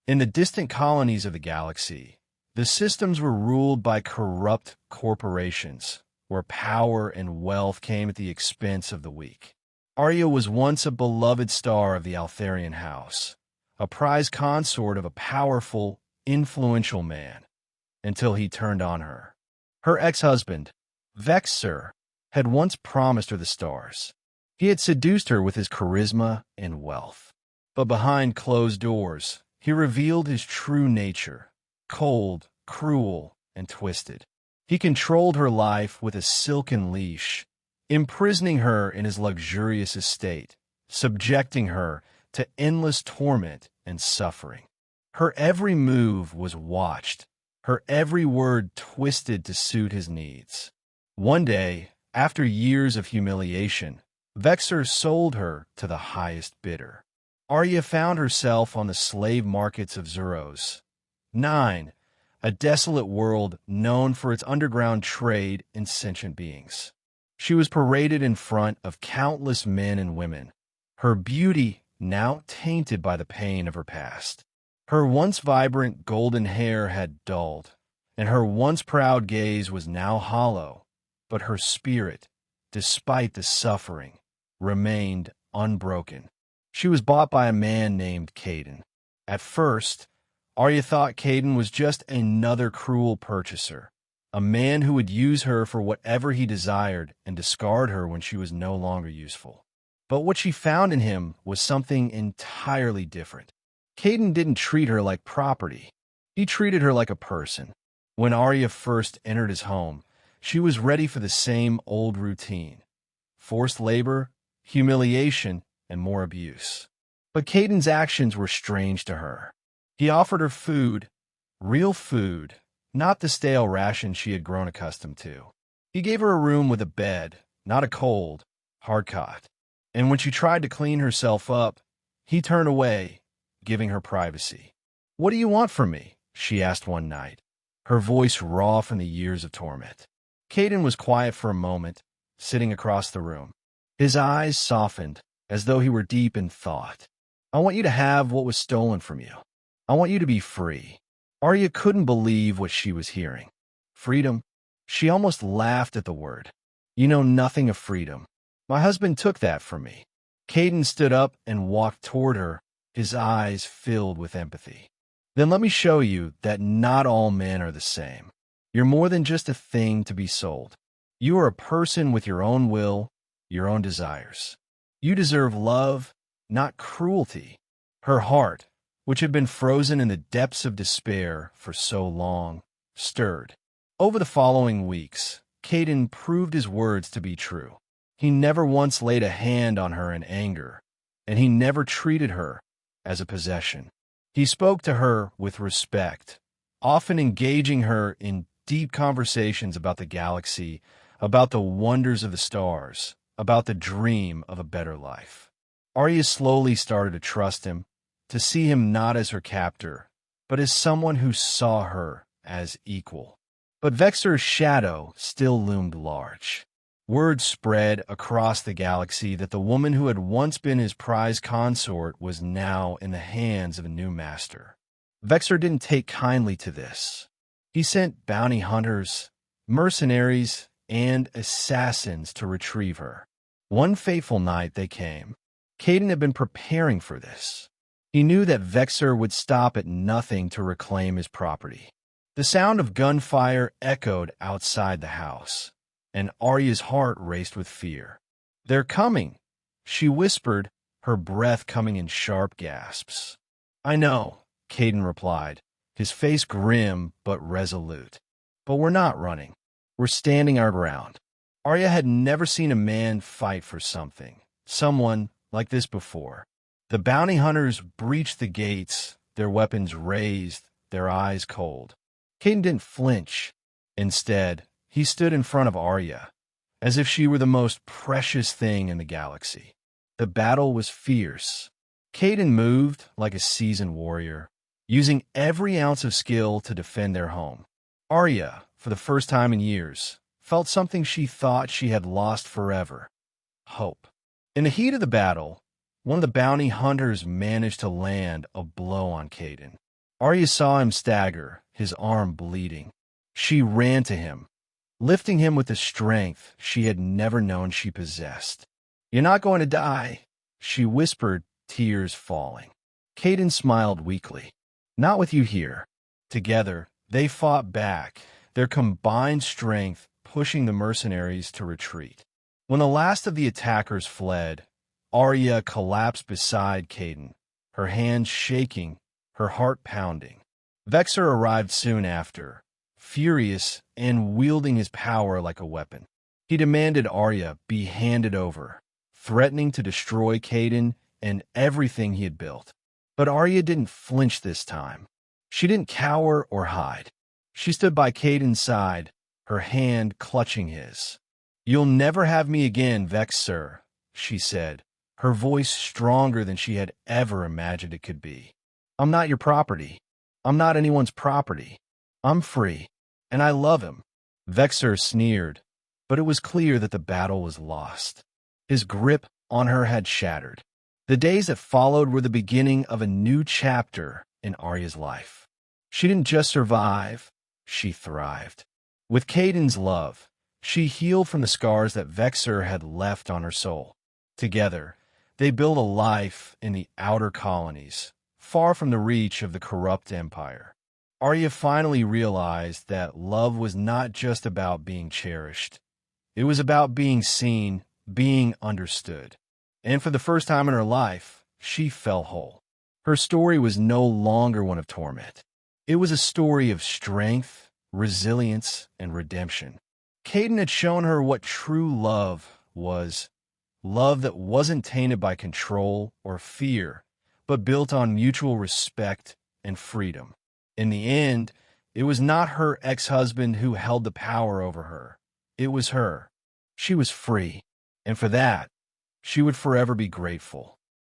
In the distant colonies of the galaxy, the systems were ruled by corrupt corporations, where power and wealth came at the expense of the weak. Arya was once a beloved star of the Altharian house, a prized consort of a powerful, influential man, until he turned on her. Her ex-husband, Vexor, had once promised her the stars. He had seduced her with his charisma and wealth. But behind closed doors, he revealed his true nature, cold, cruel, and twisted. He controlled her life with a silken leash, imprisoning her in his luxurious estate, subjecting her to endless torment and suffering. Her every move was watched, her every word twisted to suit his needs. One day, after years of humiliation, Vexor sold her to the highest bidder. Arya found herself on the slave markets of Zuros. 9. A desolate world known for its underground trade in sentient beings. She was paraded in front of countless men and women, her beauty now tainted by the pain of her past. Her once vibrant golden hair had dulled, and her once proud gaze was now hollow, but her spirit, despite the suffering, remained unbroken. She was bought by a man named Kaden. At first, Arya thought Kaden was just another cruel purchaser, a man who would use her for whatever he desired and discard her when she was no longer useful. But what she found in him was something entirely different. Kaden didn't treat her like property. He treated her like a person. When Arya first entered his home, she was ready for the same old routine: forced labor, humiliation, and more abuse. But Kaden's actions were strange to her. He offered her food, real food, not the stale ration she had grown accustomed to. He gave her a room with a bed, not a cold, hard cot. And when she tried to clean herself up, he turned away, giving her privacy. "What do you want from me?" she asked one night, her voice raw from the years of torment. Kaden was quiet for a moment, sitting across the room. His eyes softened, as though he were deep in thought. "I want you to have what was stolen from you. I want you to be free." Arya couldn't believe what she was hearing. Freedom? She almost laughed at the word. "You know nothing of freedom. My husband took that from me." Kaden stood up and walked toward her, his eyes filled with empathy. "Then let me show you that not all men are the same. You're more than just a thing to be sold. You are a person with your own will, your own desires. You deserve love, not cruelty." Her heart, which had been frozen in the depths of despair for so long, stirred. Over the following weeks, Kaden proved his words to be true. He never once laid a hand on her in anger, and he never treated her as a possession. He spoke to her with respect, often engaging her in deep conversations about the galaxy, about the wonders of the stars, about the dream of a better life. Arya slowly started to trust him, to see him not as her captor, but as someone who saw her as equal. But Vexor's shadow still loomed large. Word spread across the galaxy that the woman who had once been his prized consort was now in the hands of a new master. Vexor didn't take kindly to this. He sent bounty hunters, mercenaries, and assassins to retrieve her. One fateful night they came. Kaden had been preparing for this. He knew that Vexor would stop at nothing to reclaim his property. The sound of gunfire echoed outside the house, and Arya's heart raced with fear. "They're coming," she whispered, her breath coming in sharp gasps. "I know," Kaden replied, his face grim but resolute. "But we're not running. We're standing our ground." Arya had never seen a man fight for someone like this before. The bounty hunters breached the gates, their weapons raised, their eyes cold. Kaden didn't flinch. Instead, he stood in front of Arya, as if she were the most precious thing in the galaxy. The battle was fierce. Kaden moved like a seasoned warrior, using every ounce of skill to defend their home. Arya, for the first time in years, felt something she thought she had lost forever: hope. In the heat of the battle, one of the bounty hunters managed to land a blow on Kaden. Arya saw him stagger, his arm bleeding. She ran to him, lifting him with the strength she had never known she possessed. "You're not going to die," she whispered, tears falling. Kaden smiled weakly. "Not with you here." Together, they fought back, their combined strength pushing the mercenaries to retreat. When the last of the attackers fled, Arya collapsed beside Kaden, her hands shaking, her heart pounding. Vexor arrived soon after, furious and wielding his power like a weapon. He demanded Arya be handed over, threatening to destroy Kaden and everything he had built. But Arya didn't flinch this time. She didn't cower or hide. She stood by Kaden's side, her hand clutching his. "You'll never have me again, Vexor," she said, her voice stronger than she had ever imagined it could be. "I'm not your property. I'm not anyone's property. I'm free, and I love him." Vexor sneered, but it was clear that the battle was lost. His grip on her had shattered. The days that followed were the beginning of a new chapter in Arya's life. She didn't just survive, she thrived. With Kaden's love, she healed from the scars that Vexor had left on her soul. Together, they built a life in the outer colonies, far from the reach of the corrupt empire. Arya finally realized that love was not just about being cherished. It was about being seen, being understood. And for the first time in her life, she felt whole. Her story was no longer one of torment. It was a story of strength, resilience, and redemption. Kaden had shown her what true love was. Love that wasn't tainted by control or fear, but built on mutual respect and freedom. In the end, it was not her ex-husband who held the power over her. It was her. She was free, and for that, she would forever be grateful.